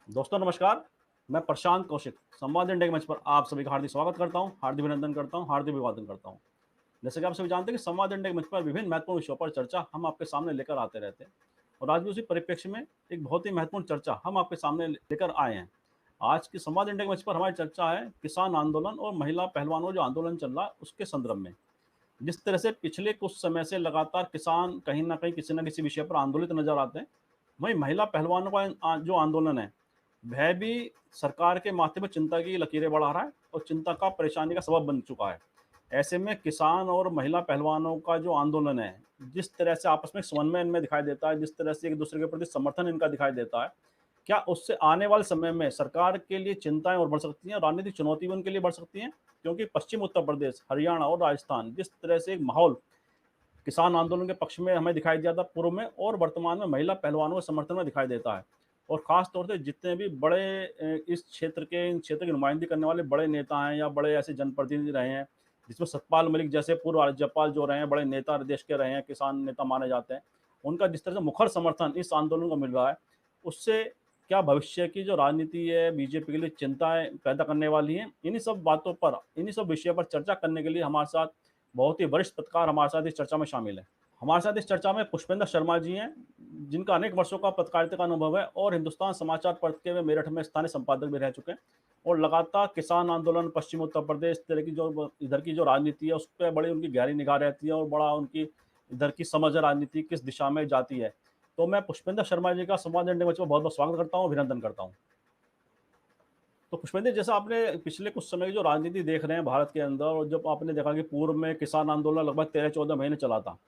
दोस्तों नमस्कार, मैं प्रशांत कौशिक, संवाद इंडिया के मंच पर आप सभी का हार्दिक स्वागत करता हूँ, हार्दिक अभिनंदन करता हूँ, हार्दिक अभिवादन करता हूँ। जैसे कि आप सभी जानते हैं कि संवाद इंडिया के मंच पर विभिन्न महत्वपूर्ण विषयों पर चर्चा हम आपके सामने लेकर आते रहते हैं और आज भी उसी परिप्रेक्ष्य में एक बहुत ही महत्वपूर्ण चर्चा हम आपके सामने लेकर आए हैं। आज की संवाद इंडिया के मंच पर हमारी चर्चा है किसान आंदोलन और महिला पहलवानों जो आंदोलन चल रहा है उसके संदर्भ में। जिस तरह से पिछले कुछ समय से लगातार किसान कहीं न कहीं किसी न किसी विषय पर आंदोलित नज़र आते हैं, वहीं महिला पहलवानों का जो आंदोलन है, वह भी सरकार के माथे पर चिंता की लकीरें बढ़ा रहा है और चिंता का परेशानी का सबब बन चुका है। ऐसे में किसान और महिला पहलवानों का जो आंदोलन है, जिस तरह से आपस में समन्वय इनमें दिखाई देता है, जिस तरह से एक-दूसरे के प्रति समर्थन इनका दिखाई देता है, क्या उससे आने वाले समय में सरकार के लिए चिंताएँ और बढ़ सकती हैं और राजनीतिक चुनौती भी उनके लिए बढ़ सकती हैं? क्योंकि पश्चिम उत्तर प्रदेश, हरियाणा और राजस्थान जिस तरह से एक माहौल किसान आंदोलन के पक्ष में हमें दिखाई दिया था पूर्व में और वर्तमान में महिला पहलवानों के समर्थन में दिखाई देता है। और ख़ास तौर से जितने भी बड़े इस क्षेत्र के इन क्षेत्र की नुमाइंदगी करने वाले बड़े नेता हैं या बड़े ऐसे जनप्रतिनिधि रहे हैं, जिसमें सतपाल मलिक जैसे पूर्व राज्यपाल जो रहे हैं, बड़े नेता देश के रहे हैं, किसान नेता माने जाते हैं। उनका जिस तरह से मुखर समर्थन इस आंदोलन को मिल रहा है, उससे क्या भविष्य की जो राजनीति है बीजेपी के लिए चिंताएँ पैदा करने वाली हैं? इन्हीं सब बातों पर, इन्हीं सब विषयों पर चर्चा करने के लिए हमारे साथ बहुत ही वरिष्ठ पत्रकार हमारे साथ इस चर्चा में शामिल हैं। हमारे साथ इस चर्चा में पुष्पेंद्र शर्मा जी हैं, जिनका अनेक वर्षों का पत्रकारिता का अनुभव है और हिंदुस्तान समाचार पत्र के मेरठ में स्थानीय संपादक भी रह चुके हैं और लगातार किसान आंदोलन, पश्चिम उत्तर प्रदेश, इस तरह की जो इधर की जो राजनीति है, उस पे बड़ी उनकी गहरी निगाह रहती है और बड़ा उनकी इधर की समझ है राजनीति किस दिशा में जाती है। तो मैं पुष्पेंद्र शर्मा जी का संवाद इंडिया मंच में बहुत-बहुत स्वागत करता हूँ, अभिनंदन करता हूँ। तो पुष्पेंद्र जी, जैसा आपने पिछले कुछ समय की जो राजनीति देख रहे हैं भारत के अंदर और जब आपने देखा कि पूर्व में किसान आंदोलन लगभग 13-14 महीने चला था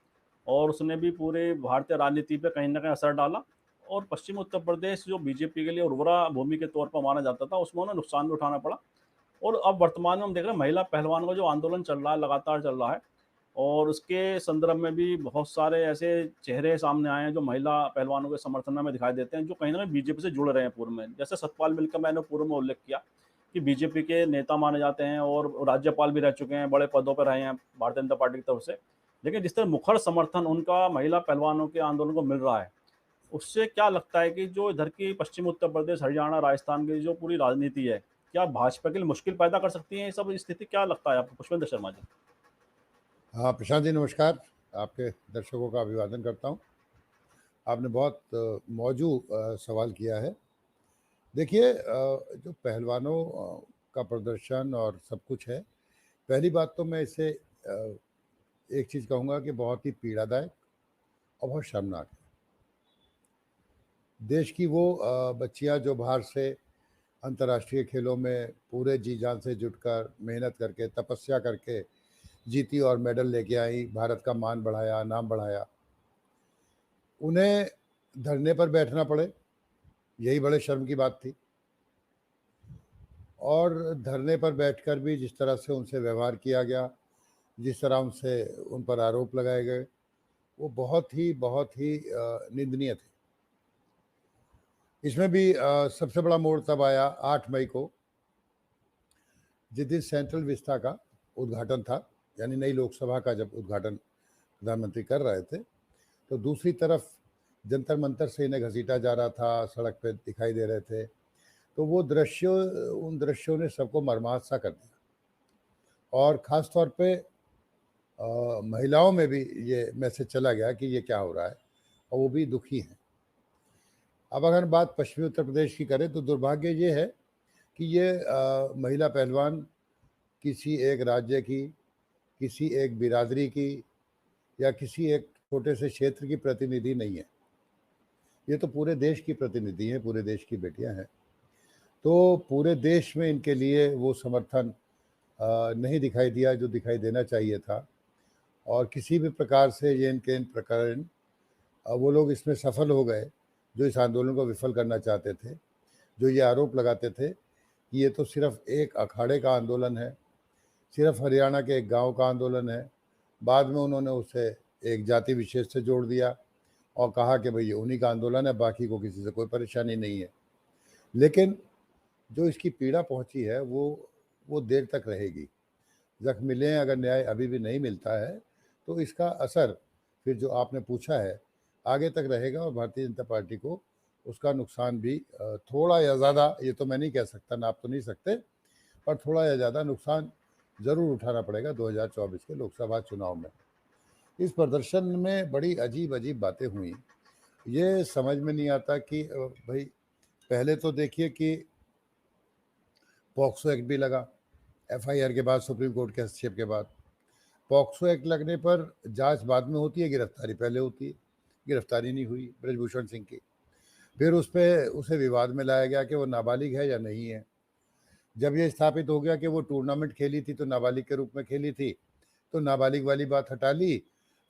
और उसने भी पूरे भारतीय राजनीति पे कहीं न कहीं असर डाला और पश्चिम उत्तर प्रदेश जो बीजेपी के लिए उर्वरा भूमि के तौर पर माना जाता था, उसमें उन्हें नुकसान भी उठाना पड़ा। और अब वर्तमान में हम देख रहे हैं महिला पहलवानों का जो आंदोलन चल रहा है, लगातार चल रहा है और उसके संदर्भ में भी बहुत सारे ऐसे चेहरे सामने आए हैं जो महिला पहलवानों के समर्थन में हमें दिखाई देते हैं, जो कहीं न कहीं बीजेपी से जुड़ रहे हैं पूर्व में। जैसे सतपाल मिल का मैंने पूर्व में उल्लेख किया कि बीजेपी के नेता माने जाते हैं और राज्यपाल भी रह चुके हैं, बड़े पदों पर रहे हैं भारतीय जनता पार्टी की तरफ से। लेकिन जिस तरह मुखर समर्थन उनका महिला पहलवानों के आंदोलन को मिल रहा है, उससे क्या लगता है कि जो इधर की पश्चिम उत्तर प्रदेश, हरियाणा, राजस्थान की जो पूरी राजनीति है, क्या भाजपा के लिए मुश्किल पैदा कर सकती है ये सब स्थिति? क्या लगता है आपको पुष्पेंद्र शर्मा जी? हाँ, प्रशांत जी नमस्कार। आपके दर्शकों का अभिवादन करता हूँ। आपने बहुत मौजू सवाल किया है। देखिए जो पहलवानों का प्रदर्शन और सब कुछ है, पहली बात तो मैं इसे एक चीज़ कहूँगा कि बहुत ही पीड़ादायक और बहुत शर्मनाक है। देश की वो बच्चियाँ जो बाहर से अंतर्राष्ट्रीय खेलों में पूरे जी-जान से जुटकर, मेहनत करके, तपस्या करके जीती और मेडल लेके आई, भारत का मान बढ़ाया, नाम बढ़ाया। उन्हें धरने पर बैठना पड़े, यही बड़े शर्म की बात थी। और धरने पर बैठकर भी जिस तरह से उनसे व्यवहार किया गया, जिस तरह उनसे उन पर आरोप लगाए गए, वो बहुत ही निंदनीय थे। इसमें भी सबसे बड़ा मोड़ तब आया 8 मई को, जिस दिन सेंट्रल विस्टा का उद्घाटन था, यानी नई लोकसभा का जब उद्घाटन प्रधानमंत्री कर रहे थे, तो दूसरी तरफ जंतर मंतर से इन्हें घसीटा जा रहा था, सड़क पे दिखाई दे रहे थे। तो वो दृश्य उन दृश्यों ने सबको मर्माहत सा कर दिया और ख़ास तौर पे महिलाओं में भी ये मैसेज चला गया कि ये क्या हो रहा है और वो भी दुखी हैं। अब अगर बात पश्चिमी उत्तर प्रदेश की करें तो दुर्भाग्य ये है कि ये महिला पहलवान किसी एक राज्य की, किसी एक बिरादरी की या किसी एक छोटे से क्षेत्र की प्रतिनिधि नहीं है। ये तो पूरे देश की प्रतिनिधि हैं, पूरे देश की बेटियाँ हैं। तो पूरे देश में इनके लिए वो समर्थन नहीं दिखाई दिया जो दिखाई देना चाहिए था और किसी भी प्रकार से ये इनके इन प्रकरण वो लोग इसमें सफल हो गए जो इस आंदोलन को विफल करना चाहते थे, जो ये आरोप लगाते थे कि ये तो सिर्फ एक अखाड़े का आंदोलन है, सिर्फ हरियाणा के एक गांव का आंदोलन है। बाद में उन्होंने उसे एक जाति विशेष से जोड़ दिया और कहा कि भाई ये उन्हीं का आंदोलन है, बाकी को किसी से कोई परेशानी नहीं है। लेकिन जो इसकी पीड़ा पहुंची है वो देर तक रहेगी। जख्म मिले हैं, अगर न्याय अभी भी नहीं मिलता है तो इसका असर फिर जो आपने पूछा है आगे तक रहेगा और भारतीय जनता पार्टी को उसका नुकसान भी थोड़ा या ज़्यादा, ये तो मैं नहीं कह सकता, नाप तो नहीं सकते, पर थोड़ा या ज़्यादा नुकसान ज़रूर उठाना पड़ेगा 2024 के लोकसभा चुनाव में। इस प्रदर्शन में बड़ी अजीब अजीब बातें हुई। ये समझ में नहीं आता कि भाई पहले तो देखिए कि पॉक्सो एक्ट भी लगा, एफआईआर के बाद, सुप्रीम कोर्ट के हस्तक्षेप के बाद। पॉक्सो एक्ट लगने पर जांच बाद में होती है, गिरफ्तारी पहले होती है। गिरफ्तारी नहीं हुई ब्रजभूषण सिंह की। फिर उसे विवाद में लाया गया कि वो नाबालिग है या नहीं है। जब ये स्थापित हो गया कि वो टूर्नामेंट खेली थी तो नाबालिग के रूप में खेली थी, तो नाबालिग वाली बात हटा ली।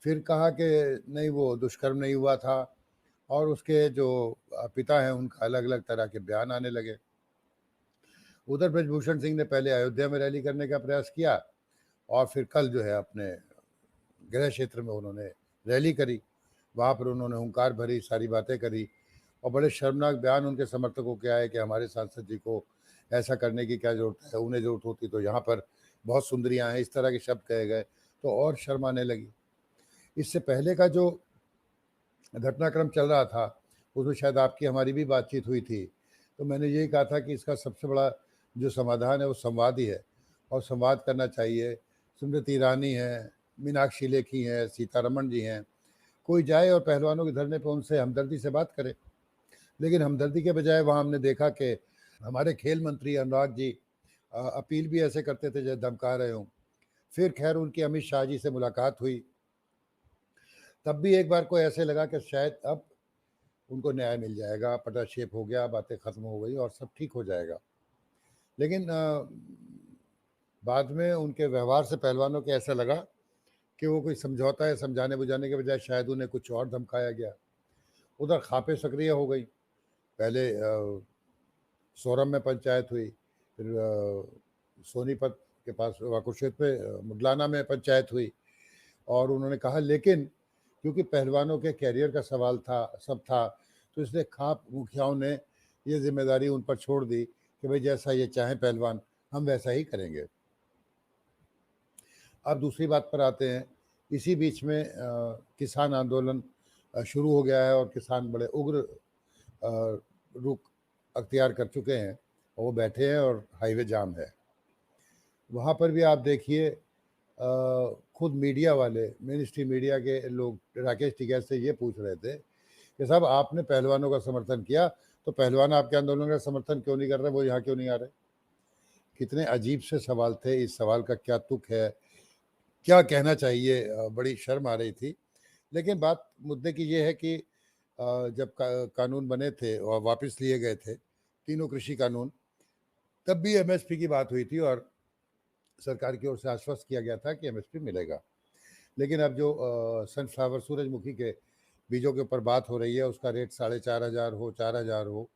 फिर कहा कि नहीं, वो दुष्कर्म नहीं हुआ था, और उसके जो पिता हैं उनका अलग अलग तरह के बयान आने लगे। उधर ब्रजभूषण सिंह ने पहले अयोध्या में रैली करने का प्रयास किया, और फिर कल जो है अपने गृह क्षेत्र में उन्होंने रैली करी। वहाँ पर उन्होंने हुंकार भरी सारी बातें करी, और बड़े शर्मनाक बयान उनके समर्थकों के आए कि हमारे सांसद जी को ऐसा करने की क्या ज़रूरत है, उन्हें ज़रूरत होती तो यहाँ पर बहुत सुंदरियाँ हैं, इस तरह के शब्द कहे गए, तो और शर्म आने लगी। इससे पहले का जो घटनाक्रम चल रहा था, उसमें शायद आपकी हमारी भी बातचीत हुई थी, तो मैंने यही कहा था कि इसका सबसे बड़ा जो समाधान है वो संवाद ही है, और संवाद करना चाहिए। स्मृति ईरानी हैं, मीनाक्षी लेखी हैं, सीतारमण जी हैं, कोई जाए और पहलवानों के धरने पर उनसे हमदर्दी से बात करे। लेकिन हमदर्दी के बजाय वहाँ हमने देखा कि हमारे खेल मंत्री अनुराग जी अपील भी ऐसे करते थे जैसे धमका रहे हों। फिर खैर उनकी अमित शाह जी से मुलाकात हुई, तब भी एक बार को ऐसे लगा कि शायद अब उनको न्याय मिल जाएगा, पटाक्षेप हो गया, बातें खत्म हो गई और सब ठीक हो जाएगा। लेकिन बाद में उनके व्यवहार से पहलवानों को ऐसा लगा कि वो कोई समझौता है, समझाने बुझाने के बजाय शायद उन्हें कुछ और धमकाया गया। उधर खापे सक्रिय हो गई। पहले सोरम में पंचायत हुई, फिर सोनीपत के पास वाकुशेत में मुडलाना में पंचायत हुई, और उन्होंने कहा लेकिन क्योंकि पहलवानों के कैरियर का सवाल था, सब था, तो इसलिए खाप मुखियाओं ने ये जिम्मेदारी उन पर छोड़ दी कि भाई जैसा ये चाहें पहलवान, हम वैसा ही करेंगे। अब दूसरी बात पर आते हैं। इसी बीच में किसान आंदोलन शुरू हो गया है, और किसान बड़े उग्र रुख अख्तियार कर चुके हैं, और वो बैठे हैं और हाईवे जाम है। वहाँ पर भी आप देखिए खुद मीडिया वाले, मेन स्ट्रीम मीडिया के लोग राकेश टिकैत से ये पूछ रहे थे कि साहब आपने पहलवानों का समर्थन किया, तो पहलवान आपके आंदोलन का समर्थन क्यों नहीं कर रहे, वो यहाँ क्यों नहीं आ रहे। कितने अजीब से सवाल थे। इस सवाल का क्या तुक है, क्या कहना चाहिए, बड़ी शर्म आ रही थी। लेकिन बात मुद्दे की ये है कि जब कानून बने थे और वापस लिए गए थे तीनों कृषि कानून, तब भी एमएसपी की बात हुई थी, और सरकार की ओर से आश्वस्त किया गया था कि एमएसपी मिलेगा। लेकिन अब जो सनफ्लावर, सूरजमुखी के बीजों के ऊपर बात हो रही है, उसका रेट 4,500 हो, 4,000 हो।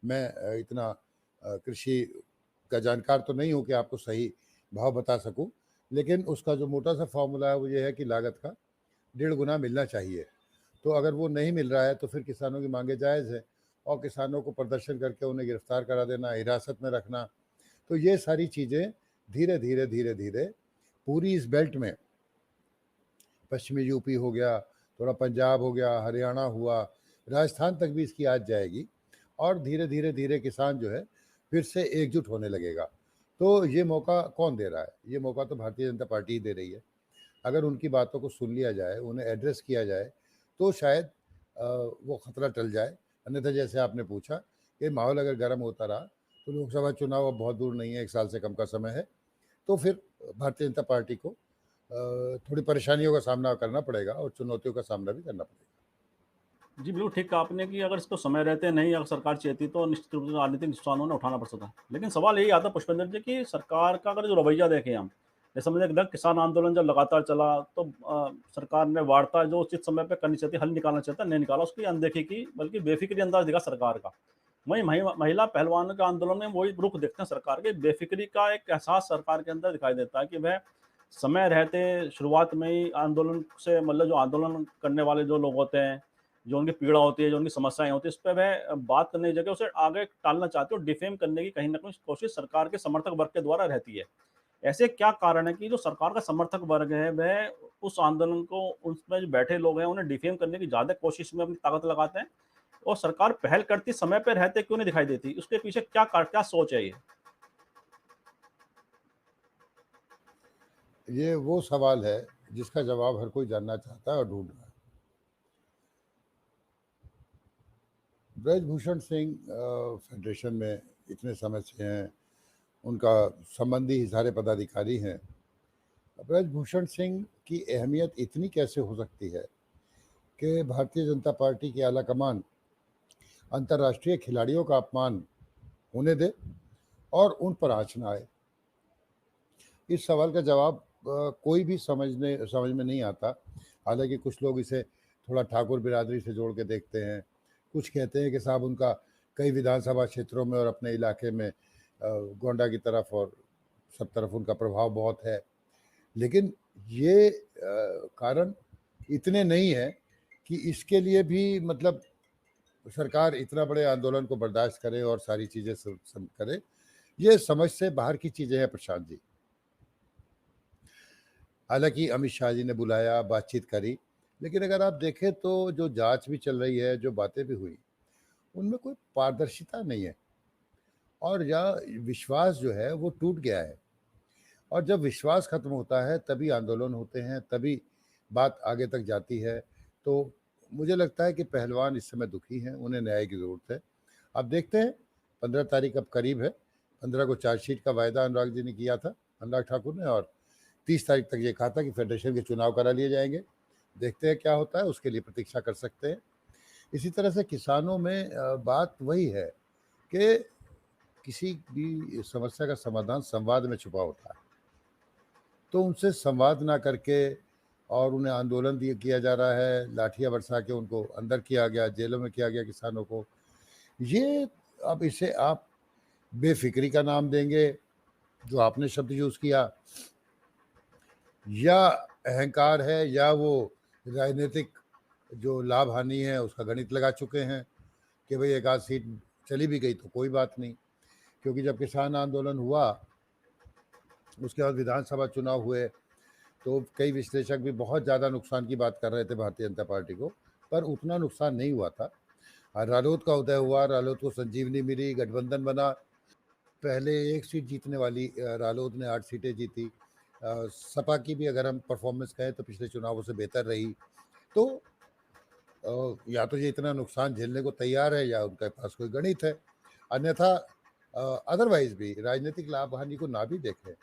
मैं इतना कृषि का जानकार तो नहीं हूँ कि आपको सही भाव बता सकूं, लेकिन उसका जो मोटा सा फॉर्मूला है वो ये है कि लागत का 1.5 गुना मिलना चाहिए। तो अगर वो नहीं मिल रहा है तो फिर किसानों की मांगे जायज़ है, और किसानों को प्रदर्शन करके उन्हें गिरफ्तार करा देना, हिरासत में रखना, तो ये सारी चीज़ें धीरे धीरे धीरे धीरे पूरी इस बेल्ट में, पश्चिमी यूपी हो गया, थोड़ा पंजाब हो गया, हरियाणा हुआ, राजस्थान तक भी इसकी आज जाएगी, और धीरे धीरे धीरे किसान जो है फिर से एकजुट होने लगेगा। तो ये मौका कौन दे रहा है? ये मौका तो भारतीय जनता पार्टी ही दे रही है। अगर उनकी बातों को सुन लिया जाए, उन्हें एड्रेस किया जाए, तो शायद वो खतरा टल जाए। अन्यथा जैसे आपने पूछा कि माहौल अगर गर्म होता रहा तो लोकसभा चुनाव अब बहुत दूर नहीं है, 1 साल से कम का समय है, तो फिर भारतीय जनता पार्टी को थोड़ी परेशानियों का सामना करना पड़ेगा, और चुनौतियों का सामना भी करना पड़ेगा। जी, बिल्कुल ठीक कहा आपने कि अगर इसको समय रहते नहीं, अगर सरकार चाहती तो निश्चित रूप से राजनीतिक नुकसान उन्हें उठाना पड़ सकता है। लेकिन सवाल यही आता है पुष्पेंद्र जी कि सरकार का अगर जो रवैया देखें हम, जैसे मुझे लगता है किसान आंदोलन जब लगातार चला तो सरकार ने वार्ता जो उचित समय पे करनी चाहिए, हल निकालना चाहिए था, नहीं निकाला, उसकी अनदेखी की, बल्कि बेफिक्री अंदाज दिखा सरकार का। वहीं महिला पहलवानों के आंदोलन में वही रुख देखते हैं सरकार के, बेफिक्री का एक एहसास सरकार के अंदर दिखाई देता है कि वह समय रहते शुरुआत में ही आंदोलन से, मतलब जो आंदोलन करने वाले जो लोग होते हैं, जो उनकी पीड़ा होती है, जो उनकी समस्याएं होती है, इस पे वह बात करने की जगह उसे आगे टालना चाहते हो, डिफेम करने की कहीं ना कहीं कोशिश सरकार के समर्थक वर्ग के द्वारा रहती है। ऐसे क्या कारण है कि जो सरकार का समर्थक वर्ग है वह उस आंदोलन को, उसमें जो बैठे लोग हैं उन्हें डिफेम करने की ज्यादा कोशिश में अपनी ताकत लगाते हैं? और सरकार पहल करती समय पे रहते क्यों नहीं दिखाई देती? उसके पीछे क्या सोच है ये? ये वो सवाल है जिसका जवाब हर कोई जानना चाहता है और ढूंढ रहा है। ब्रजभूषण सिंह फेडरेशन में इतने समय से हैं, उनका संबंधी ही सारे पदाधिकारी हैं। ब्रजभूषण सिंह की अहमियत इतनी कैसे हो सकती है कि भारतीय जनता पार्टी की आला कमान अंतर्राष्ट्रीय खिलाड़ियों का अपमान होने दे और उन पर आँच ना आए? इस सवाल का जवाब कोई भी समझ में नहीं आता। हालांकि कुछ लोग इसे थोड़ा ठाकुर बिरादरी से जोड़ के देखते हैं, कुछ कहते हैं कि साहब उनका कई विधानसभा क्षेत्रों में और अपने इलाके में गोंडा की तरफ और सब तरफ उनका प्रभाव बहुत है। लेकिन ये कारण इतने नहीं है कि इसके लिए भी मतलब सरकार इतना बड़े आंदोलन को बर्दाश्त करे और सारी चीज़ें करे। ये समझ से बाहर की चीज़ें हैं प्रशांत जी। हालांकि अमित शाह जी ने बुलाया, बातचीत करी, लेकिन अगर आप देखें तो जो जांच भी चल रही है, जो बातें भी हुई, उनमें कोई पारदर्शिता नहीं है और या विश्वास जो है वो टूट गया है। और जब विश्वास खत्म होता है तभी आंदोलन होते हैं, तभी बात आगे तक जाती है। तो मुझे लगता है कि पहलवान इस समय दुखी हैं, उन्हें न्याय की ज़रूरत है। अब देखते हैं, 15 तारीख अब करीब है। 15 को चार्जशीट का वायदा अनुराग जी ने किया था, अनुराग ठाकुर ने, और 30 तारीख तक ये कहा था कि फेडरेशन के चुनाव करा लिए जाएंगे। देखते हैं क्या होता है, उसके लिए प्रतीक्षा कर सकते हैं। इसी तरह से किसानों में बात वही है कि किसी भी समस्या का समाधान संवाद में छुपा होता है। तो उनसे संवाद ना करके और उन्हें आंदोलन दिए किया जा रहा है, लाठियां बरसा के उनको अंदर किया गया, जेलों में किया गया किसानों को। ये अब इसे आप बेफिक्री का नाम देंगे, जो आपने शब्द यूज़ किया, या अहंकार है, या वो राजनीतिक जो लाभ हानि है उसका गणित लगा चुके हैं कि भाई एक आध सीट चली भी गई तो कोई बात नहीं। क्योंकि जब किसान आंदोलन हुआ, उसके बाद विधानसभा चुनाव हुए, तो कई विश्लेषक भी बहुत ज़्यादा नुकसान की बात कर रहे थे भारतीय जनता पार्टी को, पर उतना नुकसान नहीं हुआ था। रालोद का उदय हुआ, रालोद को संजीवनी मिली, गठबंधन बना। पहले एक सीट जीतने वाली रालोद ने 8 सीटें जीती। सपा की भी अगर हम परफॉर्मेंस कहें तो पिछले चुनावों से बेहतर रही। तो या तो ये इतना नुकसान झेलने को तैयार है या उनके पास कोई गणित है। अन्यथा अदरवाइज भी राजनीतिक लाभ हानि को ना भी देखें,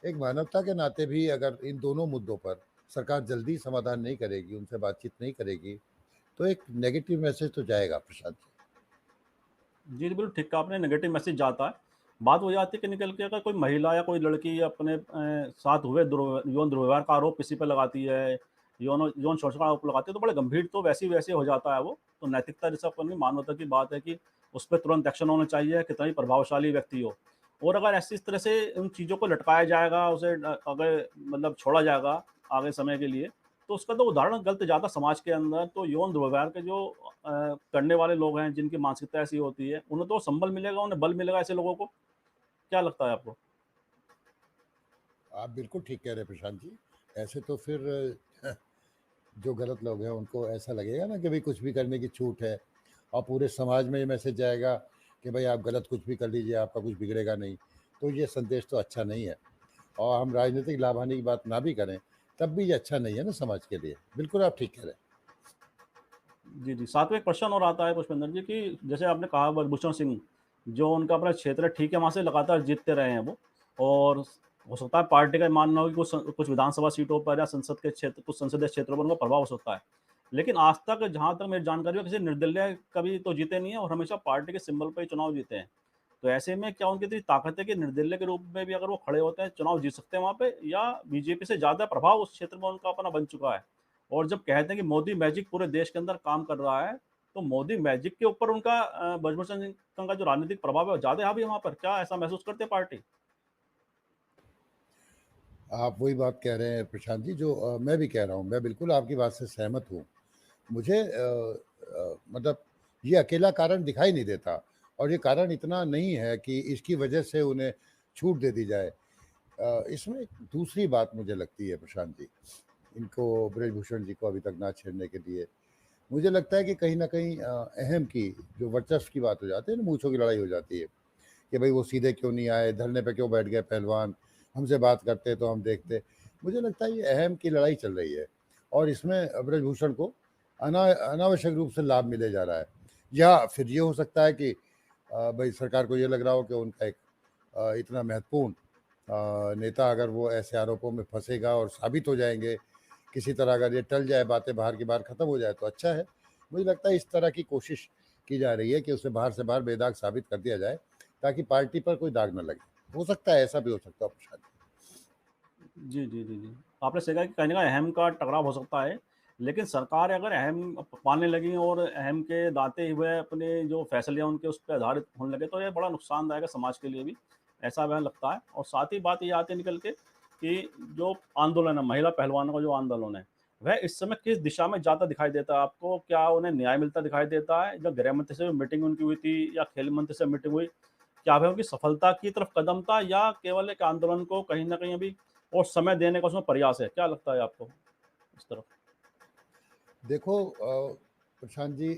एक मानवता के नाते भी अगर इन दोनों मुद्दों पर सरकार जल्दी समाधान नहीं करेगी, उनसे बातचीत नहीं करेगी, तो एक नेगेटिव मैसेज तो जाएगा प्रशांत जी। जी, बिल्कुल ठीक कहा आपने, नेगेटिव मैसेज जाता है। बात हो जाती है कि निकल के अगर कोई महिला या कोई लड़की अपने साथ हुए यौन दुर्व्यवहार का आरोप किसी पे लगाती है, यौन यौन शोषण का आरोप लगाती है, तो बड़े गंभीर, तो वैसे हो जाता है वो। तो नैतिकता जैसा अपन मानवता की बात है कि उस पे तुरंत एक्शन होना चाहिए, कितना ही प्रभावशाली व्यक्ति हो। और अगर ऐसी इस तरह से उन चीज़ों को लटकाया जाएगा, उसे अगर मतलब छोड़ा जाएगा आगे समय के लिए, तो उसका तो उदाहरण गलत जाता समाज के अंदर। तो यौन दुर्व्यवहार के जो करने वाले लोग हैं, जिनकी मानसिकता ऐसी होती है, उन्हें तो संबल मिलेगा, उन्हें बल मिलेगा ऐसे लोगों को। क्या लगता है आपको? आप बिल्कुल ठीक कह रहे हैं प्रशांत जी। ऐसे तो फिर जो गलत लोग हैं उनको ऐसा लगेगा ना कि भाई कुछ भी करने की छूट है, और पूरे समाज में ये मैसेज जाएगा कि भाई आप गलत कुछ भी कर लीजिए, आपका कुछ बिगड़ेगा नहीं। तो ये संदेश तो अच्छा नहीं है। और हम राजनीतिक लाभ हानि की बात ना भी करें तब भी ये अच्छा नहीं है ना समाज के लिए। बिल्कुल आप ठीक कह रहे हैं। जी, जी। साथ में एक प्रश्न और आता है पुष्पेंद्र जी कि जैसे आपने कहा ब्रजभूषण सिंह, जो उनका अपना क्षेत्र है, ठीक है, वहाँ से लगातार जीतते रहे हैं वो। और हो सकता है पार्टी का मानना हो कि कुछ विधानसभा सीटों पर या संसद के क्षेत्र, कुछ संसदीय क्षेत्रों पर उनका प्रभाव हो सकता है। लेकिन आज तक, जहाँ तक मेरी जानकारी है, किसी निर्दलीय कभी तो जीते नहीं है और हमेशा पार्टी के सिंबल पे ही चुनाव जीते हैं। तो ऐसे में क्या उनकी इतनी ताकत है कि निर्दलीय के रूप में भी अगर वो खड़े होते हैं, चुनाव जीत सकते हैं वहाँ पे, या बीजेपी से ज़्यादा प्रभाव उस क्षेत्र में उनका अपना बन चुका है? और जब कहते हैं कि मोदी मैजिक पूरे देश के अंदर काम कर रहा है, तो मोदी मैजिक के ऊपर उनका ब्रजभूषण सिंह का जो राजनीतिक प्रभाव है, वो ज़्यादा हावी है वहाँ पर। क्या ऐसा महसूस करते हैं पार्टी? आप वही बात कह रहे हैं प्रशांत जी जो मैं भी कह रहा हूँ। मैं बिल्कुल आपकी बात से सहमत हूँ। मुझे मतलब ये अकेला कारण दिखाई नहीं देता, और ये कारण इतना नहीं है कि इसकी वजह से उन्हें छूट दे दी जाए। इसमें एक दूसरी बात मुझे लगती है प्रशांत जी, इनको ब्रजभूषण जी को अभी तक ना छेड़ने के लिए, मुझे लगता है कि कहीं न कहीं अहम की जो वर्चस्व की बात हो जाती है ना, मूँछों की लड़ाई हो जाती है कि भाई वो सीधे क्यों नहीं आए, धरने पे क्यों बैठ गए पहलवान, हमसे बात करते तो हम देखते। मुझे लगता है ये अहम की लड़ाई चल रही है और इसमें ब्रजभूषण को अनावश्यक रूप से लाभ मिले जा रहा है। या फिर ये हो सकता है कि भई सरकार को ये लग रहा हो कि उनका एक इतना महत्वपूर्ण नेता अगर वो ऐसे आरोपों में फँसेगा और साबित हो जाएँगे, किसी तरह अगर ये टल जाए, बातें बाहर की बाहर ख़त्म हो जाए तो अच्छा है। मुझे लगता है इस तरह की कोशिश की जा रही है कि उसे बाहर से बाहर बेदाग साबित कर दिया जाए, ताकि पार्टी पर कोई दाग ना लगे। हो सकता है ऐसा भी हो सकता है प्रशांत। जी, जी, जी, जी। आपने सही कहा कि कहीं न कहीं अहम का टकराव हो सकता है, लेकिन सरकार अगर अहम पालने लगी और अहम के दाते हुए अपने जो फैसले हैं उनके उस पे आधारित होने लगे तो ये बड़ा नुकसानदायक है समाज के लिए भी, ऐसा हमें लगता है। और साथ ही बात ये आती है निकल के कि जो आंदोलन है, महिला पहलवानों का जो आंदोलन है, वह इस समय किस दिशा में जाता दिखाई देता है आपको? क्या उन्हें न्याय मिलता दिखाई देता है? जो गृह मंत्री से मीटिंग उनकी हुई थी या खेल मंत्री से मीटिंग हुई, क्या वह उनकी सफलता की तरफ कदम था या केवल एक आंदोलन को कहीं न कहीं अभी और समय देने का उसमें प्रयास है? क्या लगता है आपको इस तरफ? देखो प्रशांत जी,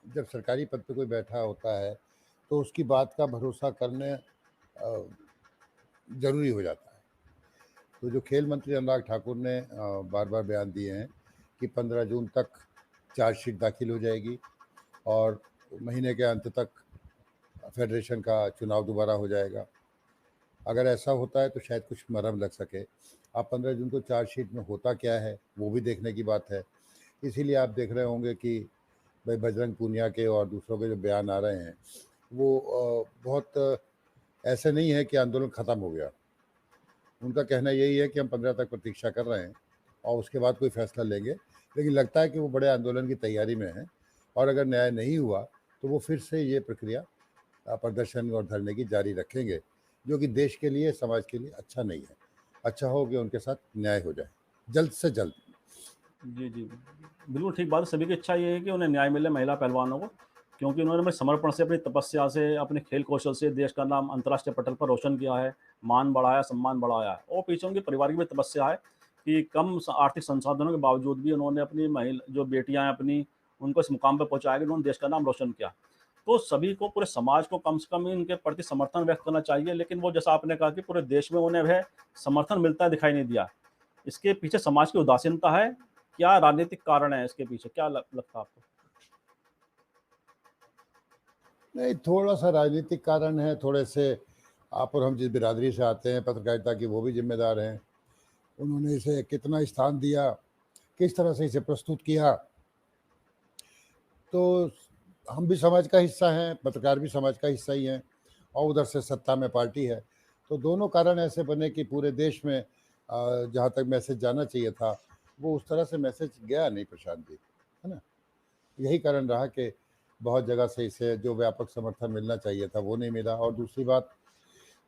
जब सरकारी पद पे कोई बैठा होता है, तो उसकी बात का भरोसा करने ज़रूरी हो जाता है। तो जो खेल मंत्री अनुराग ठाकुर ने बार-बार बयान दिए हैं कि 15 जून तक चार्जशीट दाखिल हो जाएगी और महीने के अंत तक फेडरेशन का चुनाव दोबारा हो जाएगा। अगर ऐसा होता है तो शायद कुछ मरहम लग सके। अब 15 जून को चार्जशीट में होता क्या है, वो भी देखने की बात है। इसीलिए आप देख रहे होंगे कि भाई बजरंग पूनिया के और दूसरों के जो बयान आ रहे हैं, वो बहुत ऐसे नहीं है कि आंदोलन ख़त्म हो गया। उनका कहना यही है कि हम 15 तक प्रतीक्षा कर रहे हैं और उसके बाद कोई फैसला लेंगे। लेकिन लगता है कि वो बड़े आंदोलन की तैयारी में हैं और अगर न्याय नहीं हुआ, तो वो फिर से ये प्रक्रिया प्रदर्शन और धरने की जारी रखेंगे, जो कि देश के लिए, समाज के लिए अच्छा नहीं है। अच्छा हो कि उनके साथ न्याय हो जाए, जल्द से जल्द। जी, जी। बिल्कुल ठीक बात है, सभी की इच्छा ये है कि उन्हें न्याय मिले महिला पहलवानों को, क्योंकि उन्होंने अपने समर्पण से, अपनी तपस्या से, अपने खेल कौशल से देश का नाम अंतर्राष्ट्रीय पटल पर रोशन किया है, मान बढ़ाया, सम्मान बढ़ाया है और पीछे उनके परिवार की भी तपस्या है कि कम स आर्थिक संसाधनों के बावजूद भी उन्होंने अपनी जो बेटियाँ हैं अपनी, उनको इस मुकाम पे पहुँचाया कि उन्होंने देश का नाम रोशन किया। तो सभी को, पूरे समाज को कम से कम इनके प्रति समर्थन व्यक्त करना चाहिए, लेकिन वो जैसा आपने कहा कि पूरे देश में उन्हें वह समर्थन मिलता दिखाई नहीं दिया। इसके पीछे समाज की उदासीनता है, क्या राजनीतिक कारण है इसके पीछे? क्या लगता है आपको? नहीं, थोड़ा-सा राजनीतिक कारण है, थोड़े से आप और हम जिस बिरादरी से आते हैं पत्रकारिता की, वो भी ज़िम्मेदार हैं। उन्होंने इसे कितना स्थान दिया, किस तरह से इसे प्रस्तुत किया, तो हम भी समाज का हिस्सा हैं, पत्रकार भी समाज का हिस्सा ही हैं और उधर से सत्ता में पार्टी है। तो दोनों कारण ऐसे बने कि पूरे देश में जहाँ तक मैसेज जाना चाहिए था, वो उस तरह से मैसेज गया नहीं प्रशांत जी, है ना? यही कारण रहा कि बहुत जगह से इसे जो व्यापक समर्थन मिलना चाहिए था, वो नहीं मिला। और दूसरी बात,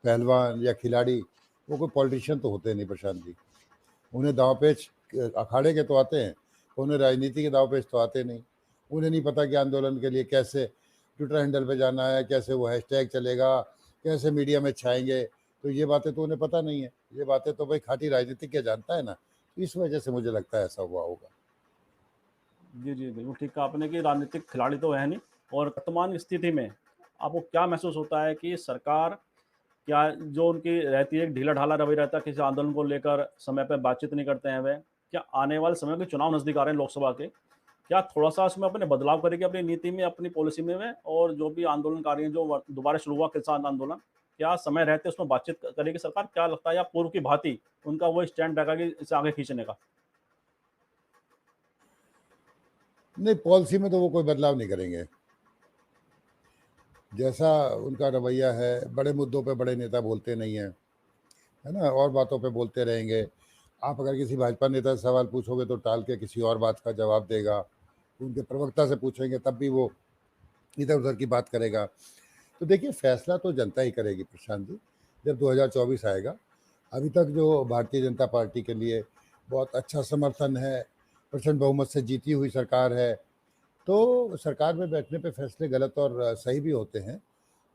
पहलवान या खिलाड़ी, वो कोई पॉलिटिशियन तो होते नहीं प्रशांत जी। उन्हें दाँव-पेच अखाड़े के तो आते हैं, उन्हें राजनीति के दाँव-पेच तो आते नहीं। उन्हें नहीं पता कि आंदोलन के लिए कैसे ट्विटर हैंडल पे जाना है, कैसे वो हैशटैग चलेगा, कैसे मीडिया में छाएँगे, तो ये बातें तो उन्हें पता नहीं है। ये बातें तो भाई खाँटी राजनीतिज्ञ जानता है ना, तो इस वजह से मुझे लगता है ऐसा हुआ होगा। जी, जी, बिल्कुल ठीक कहा आपने कि राजनीतिक खिलाड़ी तो है नहीं और वर्तमान स्थिति में आपको क्या महसूस होता है कि सरकार, क्या जो उनकी रहती है, ढीला-ढाला रवैया रहता है, किसी आंदोलन को लेकर समय पे बातचीत नहीं करते हैं वे, क्या आने वाले समय में चुनाव नज़दीक आ रहे हैं लोकसभा के, क्या थोड़ा-सा उसमें अपने बदलाव करेगी अपनी नीति में, अपनी पॉलिसी में वे? और जो भी आंदोलनकारी हैं, जो दोबारा शुरू हुआ किसान आंदोलन, क्या समय रहते उसमें बातचीत करेगी सरकार? क्या लगता है या पूर्व की भांति उनका वो स्टैंड रहेगा कि इसे आगे खींचने का? नहीं, पॉलिसी में तो वो कोई बदलाव नहीं करेंगे। जैसा उनका रवैया है, बड़े मुद्दों पे बड़े नेता बोलते नहीं हैं, है ना? और बातों पे बोलते रहेंगे। आप अगर किसी भाजपा नेता से सवाल पूछोगे तो टाल के किसी और बात का जवाब देगा। उनके प्रवक्ता से पूछेंगे तब भी वो इधर-उधर की बात करेगा। तो देखिए, फैसला तो जनता ही करेगी प्रशांत जी, जब 2024 आएगा। अभी तक जो भारतीय जनता पार्टी के लिए बहुत अच्छा समर्थन है, प्रचंड बहुमत से जीती हुई सरकार है, तो सरकार में बैठने पे फैसले गलत और सही भी होते हैं।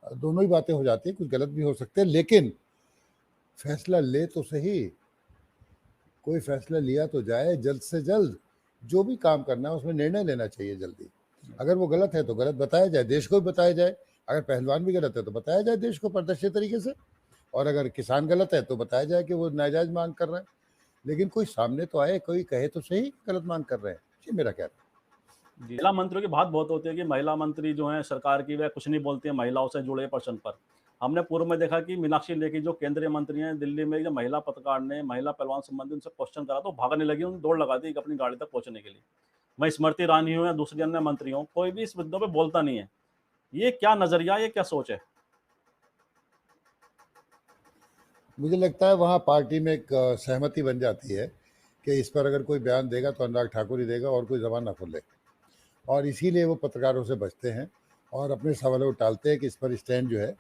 दोनों ही बातें हो जाती हैं, कुछ गलत भी हो सकते हैं, लेकिन फैसला ले तो सही, कोई फैसला लिया तो जाए जल्द से जल्द। जो भी काम करना है उसमें निर्णय लेना चाहिए जल्दी। अगर वो गलत है तो गलत बताया जाए, देश को भी बताया जाए। अगर पहलवान भी गलत है तो बताया जाए देश को पारदर्शी तरीके से, और अगर किसान गलत है तो बताया जाए कि वो नाजायज मांग कर रहा है। लेकिन कोई सामने तो आए, कोई कहे तो सही गलत मांग कर रहे हैं। ये मेरा कहना है। जी, महिला मंत्रियों की बात बहुत होती है कि महिला मंत्री जो हैं सरकार की, वह कुछ नहीं बोलती है महिलाओं से जुड़े प्रश्न पर। हमने पूर्व में देखा कि मीनाक्षी लेखी जो केंद्रीय मंत्री हैं, दिल्ली में जब महिला पत्रकार ने महिला पहलवान संबंधी उनसे क्वेश्चन करा तो भागने लगी, उन्होंने दौड़ लगा दी अपनी गाड़ी तक पहुंचने के लिए। वहीं स्मृति ईरानी हो या दूसरी अन्य मंत्री हो, कोई भी इस मुद्दों पे बोलता नहीं है। ये क्या नजरिया, ये क्या सोच है? मुझे लगता है वहाँ पार्टी में एक सहमति बन जाती है कि इस पर अगर कोई बयान देगा तो अनुराग ठाकुर ही देगा और कोई जबान ना खोले, और इसीलिए वो पत्रकारों से बचते हैं और अपने सवालों को टालते हैं कि इस पर स्टैंड जो है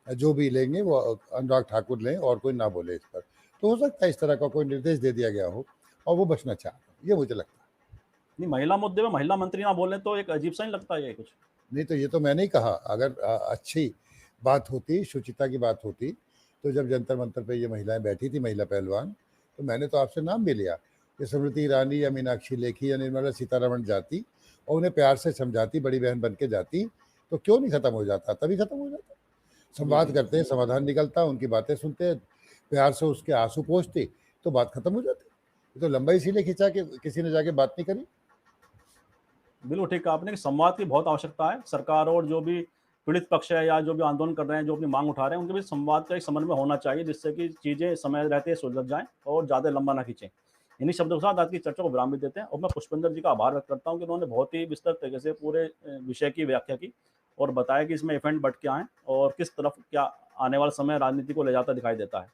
जो भी लेंगे वो अनुराग ठाकुर लें और कोई ना बोले इस पर। तो हो सकता है इस तरह का कोई निर्देश दे दिया गया हो और वो बचना चाह रहे हो, ये मुझे लगता है। नहीं, महिला मुद्दे में महिला मंत्री ना बोले तो एक अजीब सा नहीं लगता ये कुछ? नहीं तो ये तो मैंने ही कहा, अगर अच्छी बात होती, शुचिता की बात होती, तो जब जंतर मंतर पे ये महिलाएं बैठी थी, महिला पहलवान, तो मैंने तो आपसे नाम भी लिया कि स्मृति ईरानी या मीनाक्षी लेखी या निर्मला सीतारमण जाती और उन्हें प्यार से समझाती, बड़ी बहन बन के जाती, तो क्यों नहीं खत्म हो जाता? तभी खत्म हो जाता। जी संवाद जी। करते हैं, समाधान निकलता, उनकी बातें सुनते हैं, प्यार से उसके आंसू पोंछती, तो बात खत्म हो जाती। ये तो लंबा इसीलिए खिंचा कि किसी ने जाके बात नहीं करी। बिल्कुल ठीक कहा आपने कि संवाद की बहुत आवश्यकता है। सरकार और जो भी पीड़ित पक्ष है या जो भी आंदोलन कर रहे हैं, जो अपनी मांग उठा रहे हैं, उनके बीच संवाद का एक समन्वय होना चाहिए, जिससे कि चीज़ें समय रहते सुलझ जाएँ और ज़्यादा लंबा ना खींचें। इन्हीं शब्दों के साथ आज की चर्चा को विराम भी देते हैं और मैं पुष्पेंद्र जी का आभार व्यक्त करता हूँ कि उन्होंने बहुत ही विस्तृत तरीके से पूरे विषय की व्याख्या की और बताया कि इसमें इवेंट बट क्या हैं और किस तरफ क्या आने वाला समय राजनीति को ले जाता दिखाई देता है।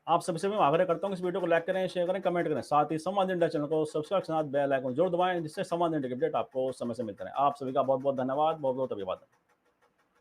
आप सभी से मैं आग्रह करता हूँ कि इस वीडियो को लाइक करें, शेयर करें, कमेंट करें। साथ ही संवाद इंडिया चैनल को सब्सक्राइब के साथ बेल आइकन जरूर दबाएं, जिससे संवाद इंडिया के अपडेट आपको समय से मिलते रहे। आप सभी का बहुत बहुत धन्यवाद, बहुत बहुत अभिवादन।